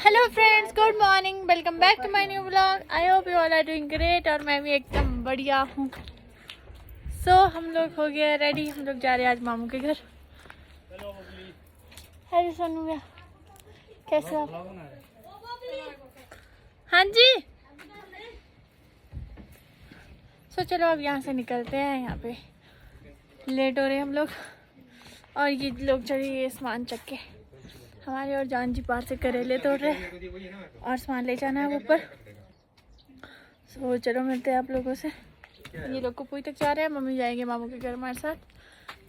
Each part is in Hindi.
Hello friends, good morning, welcome back to my new vlog. I hope you all are doing great और मैं भी एकदम बढ़िया हूँ। सो हम लोग हो गए रेडी, हम लोग जा रहे हैं आज मामू के घर। हेलो सोनू भैया, कैसे हो? हाँ जी। सो चलो अब यहाँ से निकलते हैं, यहाँ पे लेट हो रहे हैं हम लोग। और ये लोग चले ये सामान चक के हमारे और जान जी पार से करेले तोड़ रहे और सामान ले जाना है ऊपर। सो चलो मिलते हैं आप लोगों से। ये लोग कुपुई तक जा रहे हैं, मम्मी जाएंगे मामू के घर हमारे साथ,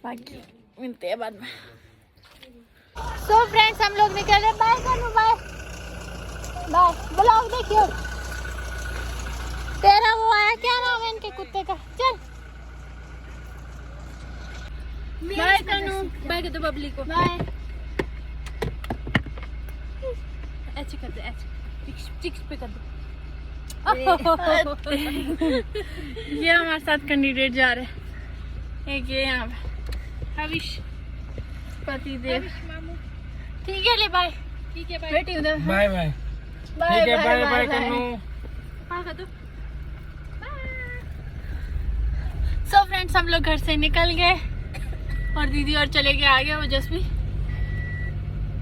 बाकी मिलते हैं बाद में। सो फ्रेंड्स हम लोग निकल रहे। बाय करो, बाय बाय। ब्लॉग देखियो। तेरा वो आया, क्या नाम है इनके कुत्ते का? चल बाय करो, बाय कर दो बबली को, बाय। ऐसे कर दो, ऐसे चिक्स पे कर दो। ये हमारे साथ कैंडिडेट जा रहे हैं। एक ये यहाँ पे हविश पति देव। ठीक है, ले बाय। ठीक है, बेटी उधर। Bye bye. ठीक है, बाय बाय कर दो। सो फ्रेंड्स हम लोग घर से निकल गए और दीदी और चले गए आगे, ओजस्वी।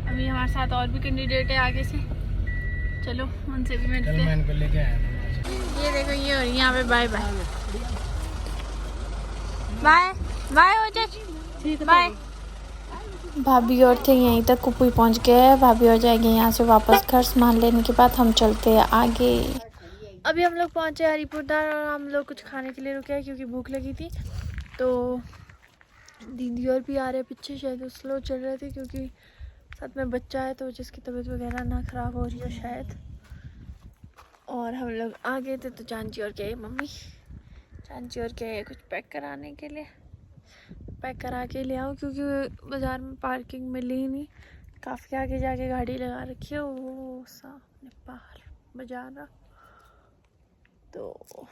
अभी हमारे साथ और भी कैंडिडेट है आगे से, चलो उनसे भी मिलते हैं। ये देखो ये हो रही है यहाँ पे। बाय बाय बाय बाय ओजस, बाय। भाभी और थे यहीं तक, कुपुई पहुँच गए हैं। भाभी और जाएंगे यहाँ से वापस घर। सामान लेने के बाद हम चलते हैं आगे। अभी हम लोग पहुँचे हरिपुरदार और हम लोग कुछ खाने के लिए रुके हैं क्योंकि भूख लगी थी। तो दीदी और भी आ रहे हैं पीछे, शायद स्लो चल रहे थे क्योंकि साथ में बच्चा है तो जिसकी तबीयत वगैरह ना ख़राब हो रही है शायद। और हम लोग आ गए थे तो जानची और क्या है मम्मी, जानची और क्या है कुछ पैक कराने के लिए, पैक करा के ले आओ क्योंकि बाज़ार में पार्किंग मिली ही नहीं। काफ़ी आगे जाके गाड़ी लगा रखी है, वो सामने बाहर बाजार। तो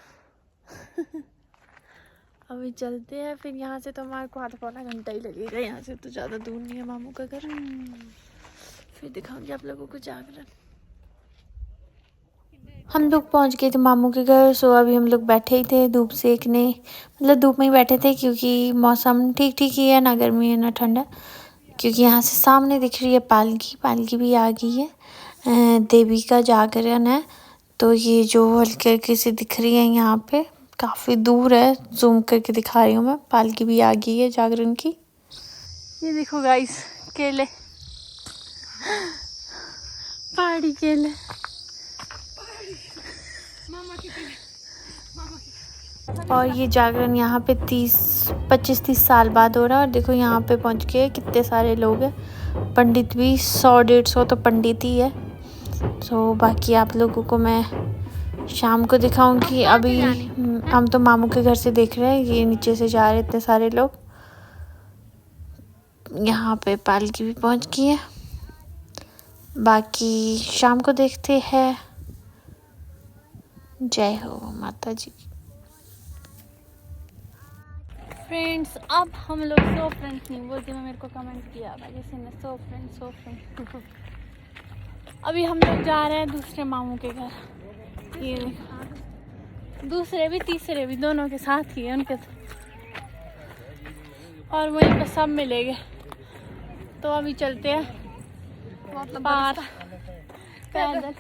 अभी चलते हैं फिर यहाँ से। तो हमारे को आधा पौना घंटा ही लगेगा, यहाँ से तो ज़्यादा दूर नहीं है मामू का घर। फिर दिखाऊंगी आप लोगों को जागरण। हम लोग पहुँच गए थे मामू के घर। सो अभी हम लोग बैठे ही थे धूप सेकने, मतलब धूप में ही बैठे थे क्योंकि मौसम ठीक ठीक ही है, ना गर्मी है ना ठंडा। क्योंकि यहाँ से सामने दिख रही है पालकी, पालकी भी आ गई है। देवी का जागरण है, तो ये जो हल्की हल्की सी दिख रही है यहाँ पे, काफ़ी दूर है, जूम करके दिखा रही हूँ मैं। पालकी भी आ गई है जागरण की। ये देखो गाइस, केले, पहाड़ी केले। और ये जागरण यहाँ पे 25-30 साल बाद हो रहा है। और देखो यहाँ पे पहुँच के कितने सारे लोग हैं। पंडित भी 100-150 तो पंडित ही है। तो बाकी आप लोगों को मैं शाम को दिखाऊंगी। अभी हम तो मामू के घर से देख रहे हैं, ये नीचे से जा रहे इतने सारे लोग। यहाँ पे पालकी भी पहुँच गई है, बाकी शाम को देखते हैं। जय हो माता जी। फ्रेंड्स अब हम लोग सो फ्रेंड्स नहीं बोलते, मैं मेरे को कमेंट किया था किसी ने, सो फ्रेंड्स। अभी हम लोग जा रहे हैं दूसरे मामू के घर। ये देखो, दूसरे भी तीसरे भी दोनों के साथ ही है उनके तो। और वहीं पर सब मिलेंगे। तो अभी चलते हैं बाहर पैदल,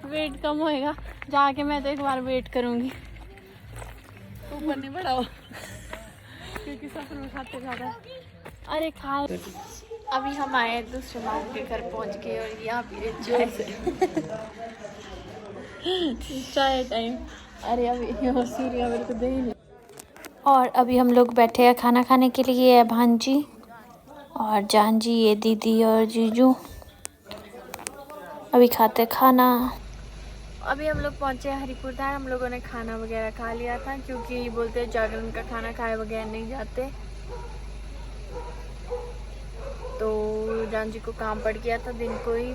वेट कम होएगा। जाके मैं तो एक बार वेट करूँगी, ऊपर नहीं बढ़ाओ क्योंकि सफर में खाते ज़्यादा। अरे खा। अभी हम आए दूसरे मामू के घर पहुंच गए और यहाँ पी चाय से चाय टाइम। अरे अभी वो सूर्य मेरे को दे ही नहीं। और अभी हम लोग बैठे हैं खाना खाने के लिए। है भांजी और जान जी, ये दीदी और जीजू। अभी खाते खाना। अभी हम लोग पहुँचे हरिपुरदार। हम लोगों ने खाना वगैरह खा लिया था क्योंकि बोलते हैं जागरण का खाना खाए बगैर नहीं जाते। तो जान जी को काम पड़ गया था दिन को ही,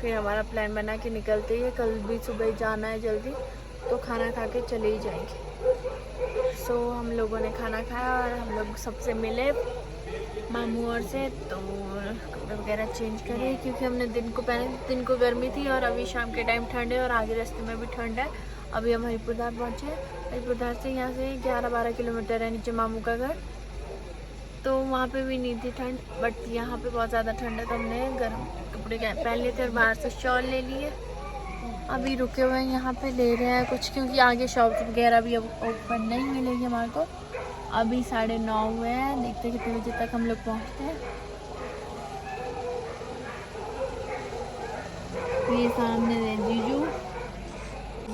फिर हमारा प्लान बना के निकलते ही है। कल भी सुबह ही जाना है जल्दी, तो खाना खा के चले ही जाएंगे। सो हम लोगों ने खाना खाया और हम लोग सबसे मिले मामू और से। तो कपड़े वगैरह चेंज करे क्योंकि हमने दिन को पहने, दिन को गर्मी थी और अभी शाम के टाइम ठंड है और आगे रास्ते में भी ठंड है। अभी हम हरिपुरधार पहुँचे। हरिपुरधार से यहाँ से 11-12 किलोमीटर है नीचे मामू का घर, तो वहाँ पे भी नहीं थी ठंड, बट यहाँ पे बहुत ज़्यादा ठंड है तो हमने गर्म कपड़े पहन लिए थे और बाहर से शॉल ले लिए। अभी रुके हुए हैं यहाँ पे, ले रहे हैं कुछ क्योंकि आगे शॉप वगैरह भी अब ओपन नहीं मिलेगी हमारे को। अभी 9:30 हुए हैं, देखते हैं कितने बजे तक हम लोग पहुँचते हैं। ये सामने है जीजू,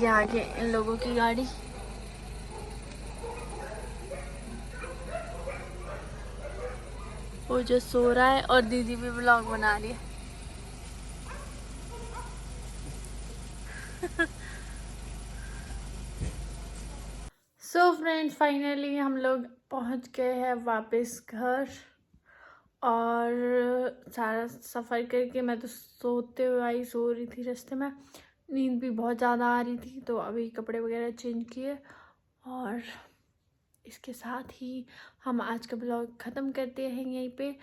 ये आगे इन लोगों की गाड़ी। वो जो सो रहा है और दीदी भी व्लॉग बना रही है। सो फ्रेंड्स, फाइनली हम लोग पहुंच गए हैं वापस घर और सारा सफ़र करके मैं तो सोते हुए आई, सो रही थी रास्ते में, नींद भी बहुत ज़्यादा आ रही थी। तो अभी कपड़े वगैरह चेंज किए और इसके साथ ही हम आज का ब्लॉग ख़त्म करते हैं यहीं पे।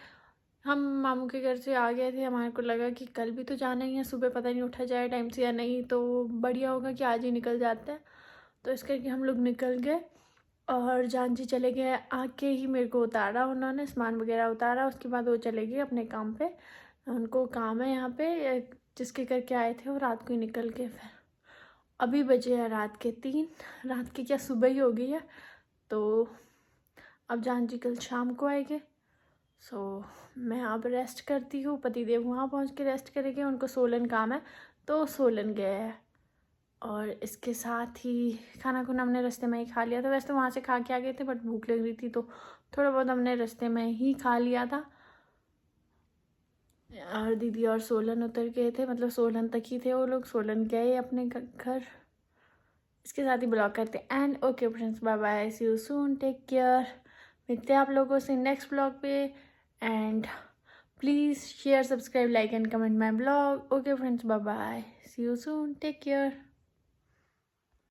हम मामू के घर से आ गए थे, हमारे को लगा कि कल भी तो जाना ही है, सुबह पता नहीं उठा जाए टाइम से या नहीं, तो बढ़िया होगा कि आज ही निकल जाते हैं। तो इस करके हम लोग निकल गए और जान जी चले गए। आके ही मेरे को उतारा उन्होंने, सामान वगैरह उतारा, उसके बाद वो चले गए अपने काम पे। उनको काम है यहाँ पे, जिसके करके आए थे वो रात को ही निकल गए। फिर अभी बजे है रात के 3, रात की क्या सुबह ही हो गई है। तो अब जान जी कल शाम को आएंगे। सो मैं अब रेस्ट करती हूँ। पतिदेव वहाँ पहुँच के रेस्ट करेंगे, उनको सोलन काम है तो सोलन गए हैं। और इसके साथ ही खाना खुना हमने रास्ते में ही खा लिया था। वैसे तो वहाँ से खा के आ गए थे बट भूख लग रही थी तो थोड़ा बहुत हमने रास्ते में ही खा लिया था। और दीदी और सोलन उतर गए थे, मतलब सोलन तक ही थे वो लोग, सोलन गए अपने घर। इसके साथ ही ब्लॉग करते हैं and okay friends, bye bye, see you soon, take care. मिलते हैं आप लोगों से नेक्स्ट ब्लॉग पे and please share, subscribe, like and comment my blog. Okay friends, bye bye, see you soon, take care.